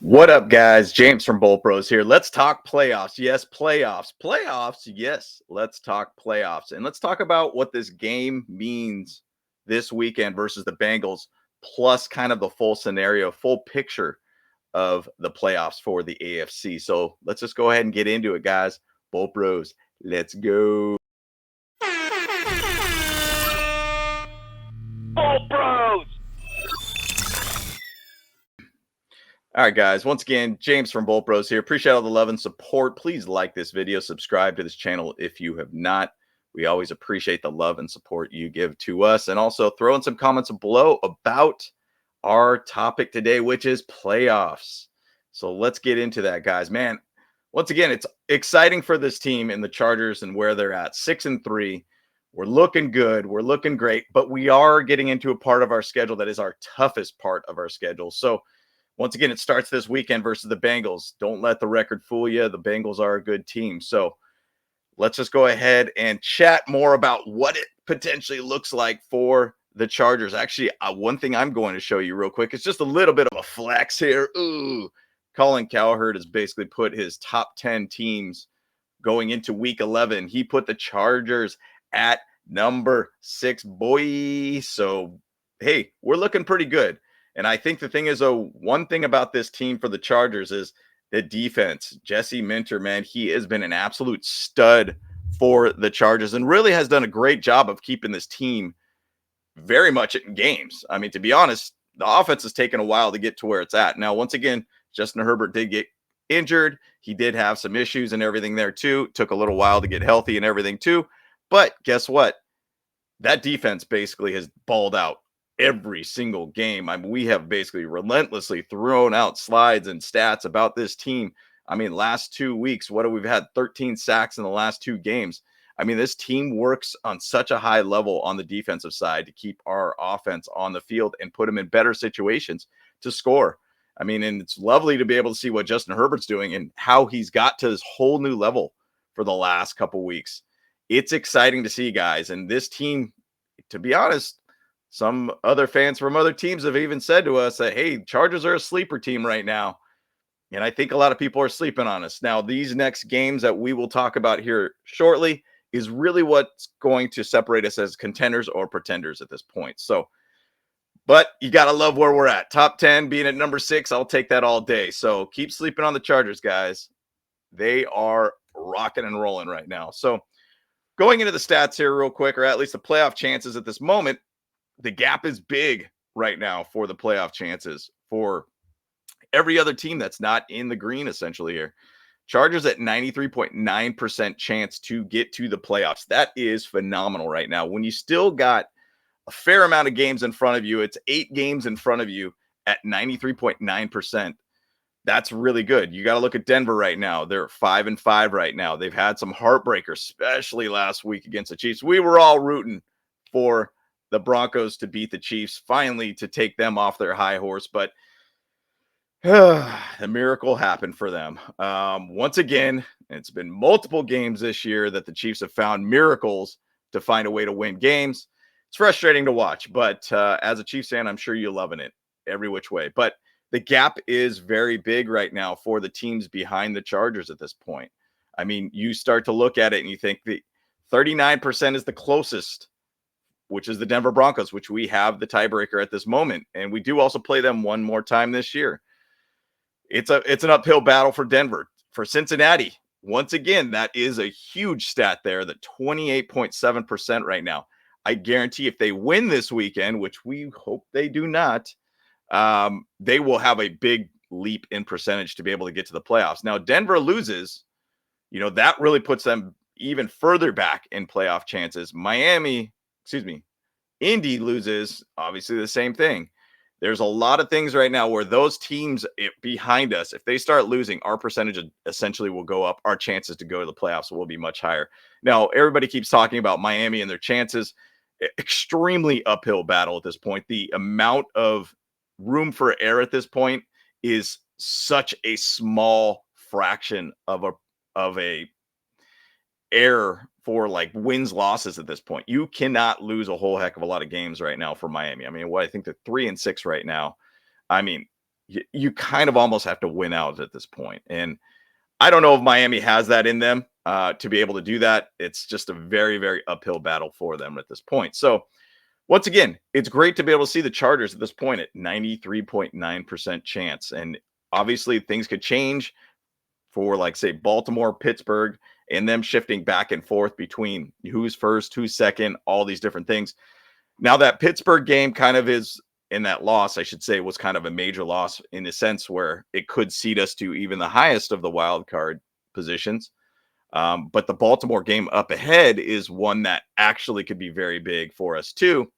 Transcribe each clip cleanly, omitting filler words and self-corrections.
What up, guys? James from Bowl Pros here. Let's talk playoffs. Yes, playoffs. Playoffs. Yes, let's talk playoffs. And let's talk about what this game means this weekend versus the Bengals, plus kind of the full scenario, full picture of the playoffs for the AFC. So let's just go ahead and get into it, guys. Bowl Pros, let's go. Bowl Bros. All right, guys. Once again, James from Bowl Pros here. Appreciate all the love and support. Please like this video, subscribe to this channel if you have not. We always appreciate the love and support you give to us. And also throw in some comments below about our topic today, which is playoffs. So let's get into that, guys. Man, once again, it's exciting for this team in the Chargers and where they're at. 6-3. We're looking good. We're looking great. But we are getting into a part of our schedule that is our toughest part of our schedule. So once again, it starts this weekend versus the Bengals. Don't let the record fool you. The Bengals are a good team. So let's just go ahead and chat more about what it potentially looks like for the Chargers. Actually, one thing I'm going to show you real quick is just a little bit of a flex here. Ooh, Colin Cowherd has basically put his top 10 teams going into week 11. He put the Chargers at number 6, boy. So, hey, we're looking pretty good. And I think the thing is, one thing about this team for the Chargers is the defense. Jesse Minter, man, he has been an absolute stud for the Chargers and really has done a great job of keeping this team very much in games. I mean, to be honest, the offense has taken a while to get to where it's at. Now, once again, Justin Herbert did get injured. He did have some issues and everything there too. Took a little while to get healthy and everything too. But guess what? That defense basically has balled out every single game. I mean, we have basically relentlessly thrown out slides and stats about this team. I mean, last 2 weeks, what have we had? 13 sacks in the last 2 games. I mean, this team works on such a high level on the defensive side to keep our offense on the field and put them in better situations to score. I mean, and it's lovely to be able to see what Justin Herbert's doing and how he's got to this whole new level for the last couple weeks. It's exciting to see, guys. And this team, to be honest, some other fans from other teams have even said to us that, hey, Chargers are a sleeper team right now. And I think a lot of people are sleeping on us. Now, these next games that we will talk about here shortly is really what's going to separate us as contenders or pretenders at this point. So, but you got to love where we're at. Top 10 being at number 6, I'll take that all day. So keep sleeping on the Chargers, guys. They are rocking and rolling right now. So going into the stats here real quick, or at least the playoff chances at this moment, the gap is big right now for the playoff chances for every other team that's not in the green, essentially here. Chargers at 93.9% chance to get to the playoffs. That is phenomenal right now. When you still got a fair amount of games in front of you, it's 8 games in front of you at 93.9%. That's really good. You got to look at Denver right now. They're 5-5 right now. They've had some heartbreakers, especially last week against the Chiefs. We were all rooting for the Broncos to beat the Chiefs, finally to take them off their high horse, but the miracle happened for them. Once again, it's been multiple games this year that the Chiefs have found miracles to find a way to win games. It's frustrating to watch, but as a Chiefs fan, I'm sure you're loving it every which way. But the gap is very big right now for the teams behind the Chargers at this point. I mean, you start to look at it and you think the 39% is the closest, which is the Denver Broncos, which we have the tiebreaker at this moment. And we do also play them one more time this year. It's an uphill battle for Denver. For Cincinnati, once again, that is a huge stat there, the 28.7% right now. I guarantee if they win this weekend, which we hope they do not, they will have a big leap in percentage to be able to get to the playoffs. Now, Denver loses, that really puts them even further back in playoff chances. Indy loses, obviously the same thing. There's a lot of things right now where those teams behind us, if they start losing, our percentage essentially will go up. Our chances to go to the playoffs will be much higher. Now, everybody keeps talking about Miami and their chances. Extremely uphill battle at this point. The amount of room for error at this point is such a small fraction of a error for like wins losses at this point. You cannot lose a whole heck of a lot of games right now for Miami. I mean, I think they're 3-6 right now. I mean, you kind of almost have to win out at this point. And I don't know if Miami has that in them to be able to do that. It's just a very, very uphill battle for them at this point. So, once again, it's great to be able to see the Chargers at this point at 93.9% chance. And obviously, things could change for, like, say, Baltimore, Pittsburgh, and them shifting back and forth between who's first, who's second, all these different things. Now, that Pittsburgh game kind of is in that loss, I should say, was kind of a major loss in the sense where it could seed us to even the highest of the wild card positions. But the Baltimore game up ahead is one that actually could be very big for us too,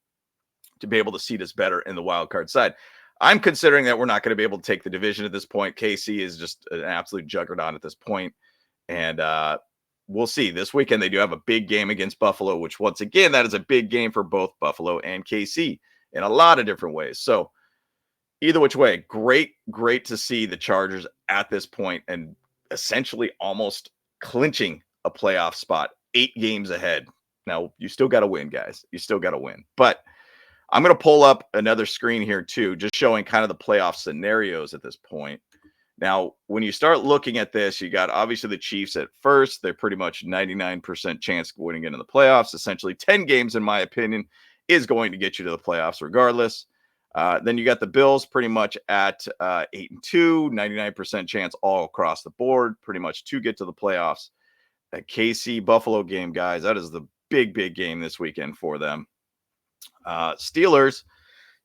to be able to seed us better in the wild card side. I'm considering that we're not going to be able to take the division at this point. KC is just an absolute juggernaut at this point. And we'll see. This weekend, they do have a big game against Buffalo, which once again, that is a big game for both Buffalo and KC in a lot of different ways. So either which way, great to see the Chargers at this point and essentially almost clinching a playoff spot 8 games ahead. Now, you still got to win, guys. You still got to win. But I'm going to pull up another screen here too, just showing kind of the playoff scenarios at this point. Now, when you start looking at this, you got obviously the Chiefs at first. They're pretty much 99% chance of winning into the playoffs. Essentially 10 games, in my opinion, is going to get you to the playoffs regardless. Then you got the Bills pretty much at 8-2, 99% chance all across the board, pretty much to get to the playoffs. That KC Buffalo game, guys, that is the big game this weekend for them. Steelers,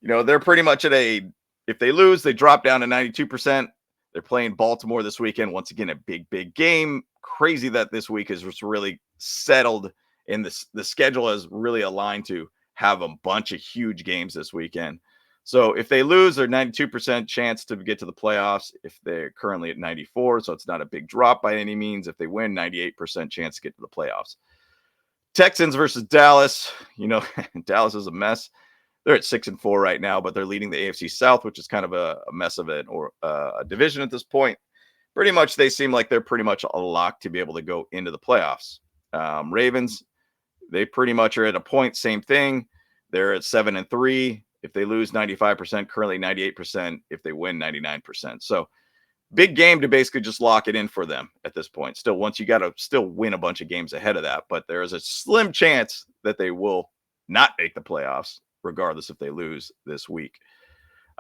they're pretty much if they lose, they drop down to 92%. They're playing Baltimore this weekend. Once again, a big game. Crazy that this week is just really settled and the schedule is really aligned to have a bunch of huge games this weekend. So if they lose, they're 92% chance to get to the playoffs. If they're currently at 94, so it's not a big drop by any means. If they win, 98% chance to get to the playoffs. Texans versus Dallas. Dallas is a mess. They're at 6-4 right now, but they're leading the AFC South, which is kind of a mess of it, or a division at this point. Pretty much, they seem like they're pretty much a lock to be able to go into the playoffs. Ravens, they pretty much are at a point, same thing. They're at 7-3. If they lose, 95%, currently 98%. If they win, 99%. So big game to basically just lock it in for them at this point. Still, once you got to still win a bunch of games ahead of that, but there is a slim chance that they will not make the playoffs, regardless if they lose this week.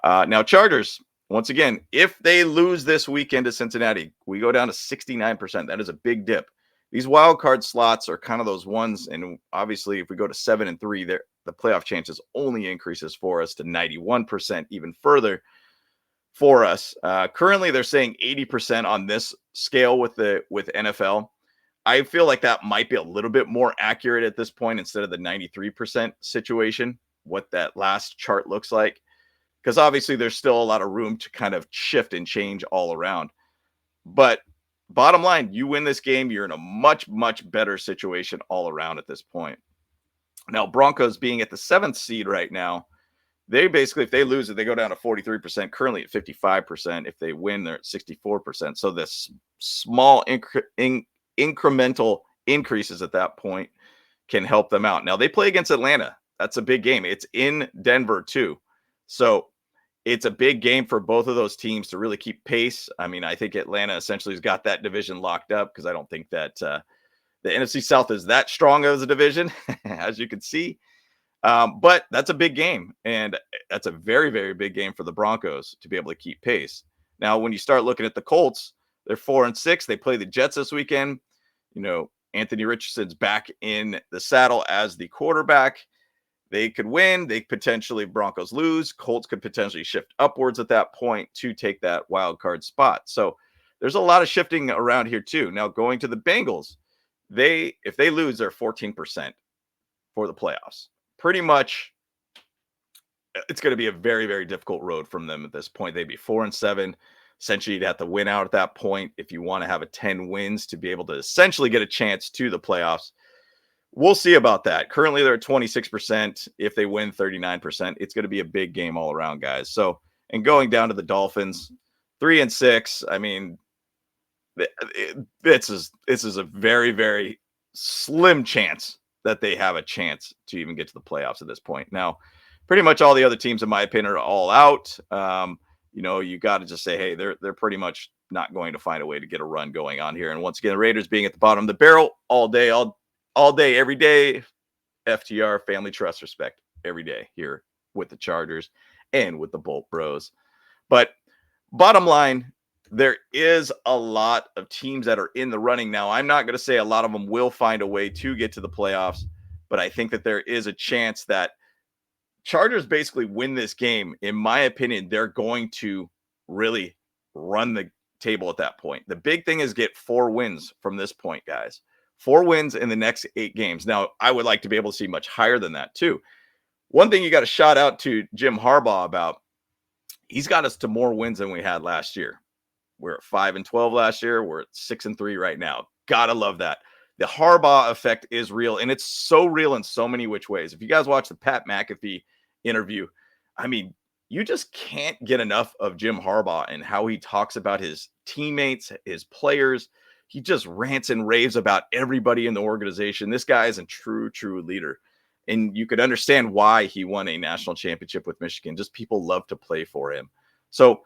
Now, Chargers, once again, if they lose this weekend to Cincinnati, we go down to 69%. That is a big dip. These wild card slots are kind of those ones, and obviously, if we go to 7-3, the playoff chances only increases for us to 91%, even further for us. Currently, they're saying 80% on this scale with NFL. I feel like that might be a little bit more accurate at this point instead of the 93% situation, what that last chart looks like. Because obviously there's still a lot of room to kind of shift and change all around. But bottom line, you win this game, you're in a much better situation all around at this point. Now, Broncos being at the 7th seed right now, they basically, if they lose it, they go down to 43%, currently at 55%. If they win, they're at 64%. So this small incremental increases at that point can help them out. Now, they play against Atlanta. That's a big game. It's in Denver too. So it's a big game for both of those teams to really keep pace. I mean, I think Atlanta essentially has got that division locked up because I don't think that the NFC South is that strong as a division, as you can see. But that's a big game, and that's a very big game for the Broncos to be able to keep pace. Now, when you start looking at the Colts, they're 4-6. They play the Jets this weekend. Anthony Richardson's back in the saddle as the quarterback. They could win. They potentially, Broncos lose. Colts could potentially shift upwards at that point to take that wild card spot. So there's a lot of shifting around here too. Now, going to the Bengals, if they lose, they're 14% for the playoffs. Pretty much, it's going to be a very difficult road from them at this point. They'd be 4-7. Essentially, you'd have to win out at that point if you want to have a 10 wins to be able to essentially get a chance to the playoffs. We'll see about that. Currently, they're at 26%. If they win 39%, it's going to be a big game all around, guys. So, and going down to the Dolphins, 3-6. I mean, this is a very slim chance that they have a chance to even get to the playoffs at this point. Now, pretty much all the other teams, in my opinion, are all out. you got to just say, hey, they're pretty much not going to find a way to get a run going on here. And once again, the Raiders being at the bottom of the barrel all day, all day, every day. FTR, family, trust, respect, every day here with the Chargers and with the Bolt Bros. But bottom line, there is a lot of teams that are in the running now. I'm not going to say a lot of them will find a way to get to the playoffs, but I think that there is a chance that Chargers basically win this game. In my opinion, they're going to really run the table at that point. The big thing is get 4 wins from this point, guys. 4 wins in the next 8 games. Now, I would like to be able to see much higher than that, too. One thing you got to shout out to Jim Harbaugh about, he's got us to more wins than we had last year. We're at 5-12 last year. We're at 6-3 right now. Gotta love that. The Harbaugh effect is real, and it's so real in so many which ways. If you guys watch the Pat McAfee interview, I mean, you just can't get enough of Jim Harbaugh and how he talks about his teammates, his players. He just rants and raves about everybody in the organization. This guy is a true leader. And you could understand why he won a national championship with Michigan. Just people love to play for him. So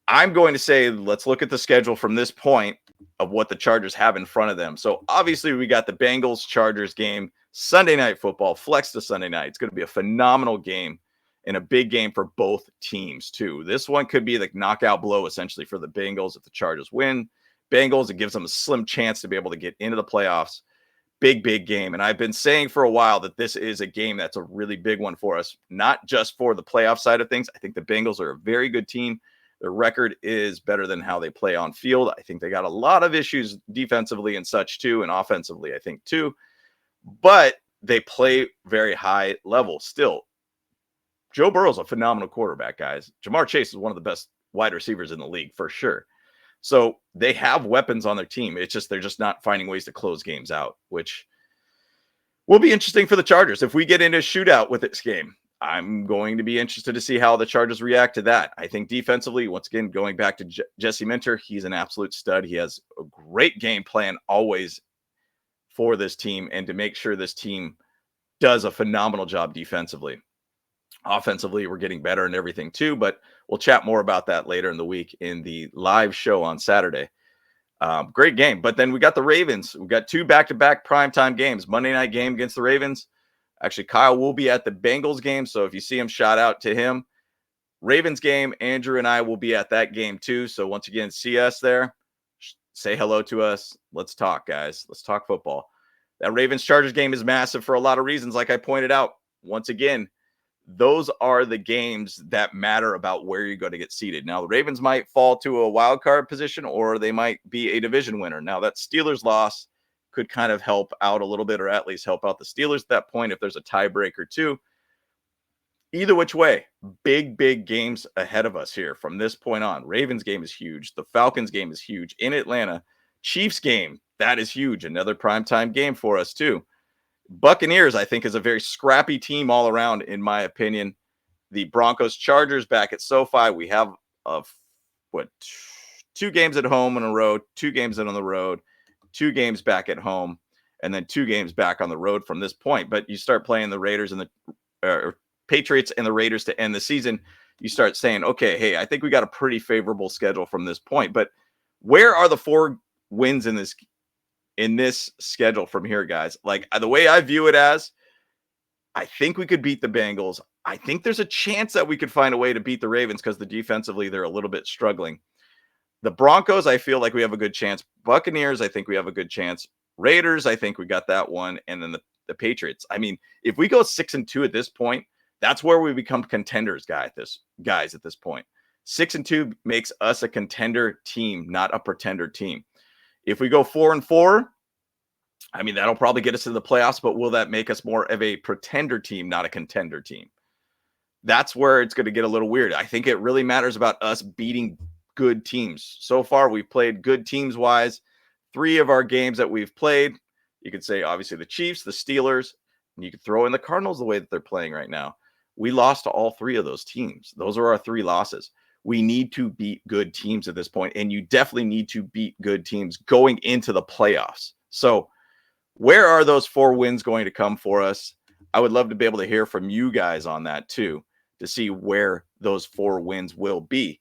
I'm going to say, let's look at the schedule from this point of what the Chargers have in front of them. So obviously we got the Bengals-Chargers game, Sunday Night Football, flex to Sunday night. It's going to be a phenomenal game and a big game for both teams too. This one could be the knockout blow essentially for the Bengals if the Chargers win. Bengals, it gives them a slim chance to be able to get into the playoffs. Big game. And I've been saying for a while that this is a game that's a really big one for us, not just for the playoff side of things. I think the Bengals are a very good team. Their record is better than how they play on field. I think they got a lot of issues defensively and such too, and offensively, I think too. But they play very high level still. Joe Burrow's a phenomenal quarterback, guys. Jamar Chase is one of the best wide receivers in the league for sure. So they have weapons on their team. It's just they're just not finding ways to close games out, which will be interesting for the Chargers. If we get into a shootout with this game, I'm going to be interested to see how the Chargers react to that. I think defensively, once again, going back to Jesse Minter, he's an absolute stud. He has a great game plan always for this team and to make sure this team does a phenomenal job defensively. Offensively, we're getting better and everything too, but we'll chat more about that later in the week in the live show on Saturday. Great game. But then we got the Ravens. We got 2 back-to-back primetime games. Monday night game against the Ravens. Actually, Kyle will be at the Bengals game, so if you see him, shout out to him. Ravens game, Andrew and I will be at that game too. So once again, see us there. Say hello to us. Let's talk, guys. Let's talk football. That Ravens-Chargers game is massive for a lot of reasons, like I pointed out. Once again, those are the games that matter about where you're going to get seated. Now, the Ravens might fall to a wild card position, or they might be a division winner. Now, that Steelers loss could kind of help out a little bit, or at least help out the Steelers at that point if there's a tiebreaker too. Either which way, big games ahead of us here from this point on. Ravens game is huge. The Falcons game is huge in Atlanta. Chiefs game, that is huge. Another primetime game for us too. Buccaneers, I think, is a very scrappy team all around, in my opinion. The Broncos Chargers back at SoFi. We have 2 games at home on a road, 2 games in on the road, 2 games back at home, and then 2 games back on the road from this point. But you start playing the Raiders and the Patriots and the Raiders to end the season. You start saying, okay, hey, I think we got a pretty favorable schedule from this point. But where are the 4 wins in this schedule from here, guys? Like, the way I view it as, I think we could beat the Bengals. I think there's a chance that we could find a way to beat the Ravens because the defensively, they're a little bit struggling. The Broncos, I feel like we have a good chance. Buccaneers, I think we have a good chance. Raiders, I think we got that one. And then the Patriots. I mean, if we go 6-2 at this point, that's where we become contenders, guys, at this point. 6-2 makes us a contender team, not a pretender team. If we go 4-4, I mean, that'll probably get us to the playoffs, but will that make us more of a pretender team, not a contender team? That's where it's going to get a little weird. I think it really matters about us beating good teams. So far, we've played good teams-wise. 3 of our games that we've played, you could say, obviously, the Chiefs, the Steelers, and you could throw in the Cardinals the way that they're playing right now. We lost to all 3 of those teams. Those are our 3 losses. We need to beat good teams at this point, and you definitely need to beat good teams going into the playoffs. So where are those 4 wins going to come for us? I would love to be able to hear from you guys on that too, to see where those 4 wins will be.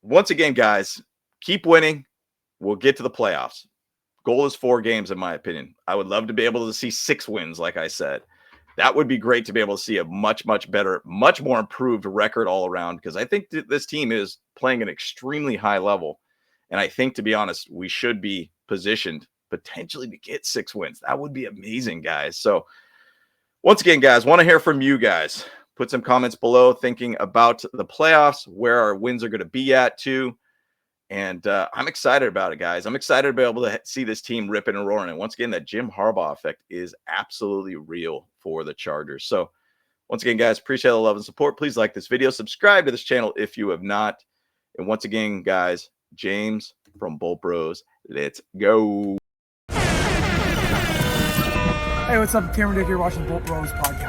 once again, guys, keep winning. We'll get to the playoffs. Goal is 4 games, in my opinion. I would love to be able to see 6 wins, like I said. That would be great to be able to see a much, much better, much more improved record all around, because I think this team is playing an extremely high level. And I think, to be honest, we should be positioned potentially to get 6 wins. That would be amazing, guys. So once again, guys, want to hear from you guys. Put some comments below thinking about the playoffs, where our wins are going to be at too. And I'm excited about it, guys. I'm excited to be able to see this team ripping and roaring. And once again, that Jim Harbaugh effect is absolutely real for the Chargers. So once again, guys, appreciate the love and support. Please like this video. Subscribe to this channel if you have not. And once again, guys, James from Bolt Bros. Let's go. Hey, what's up? Cameron Dick here watching Bolt Bros podcast.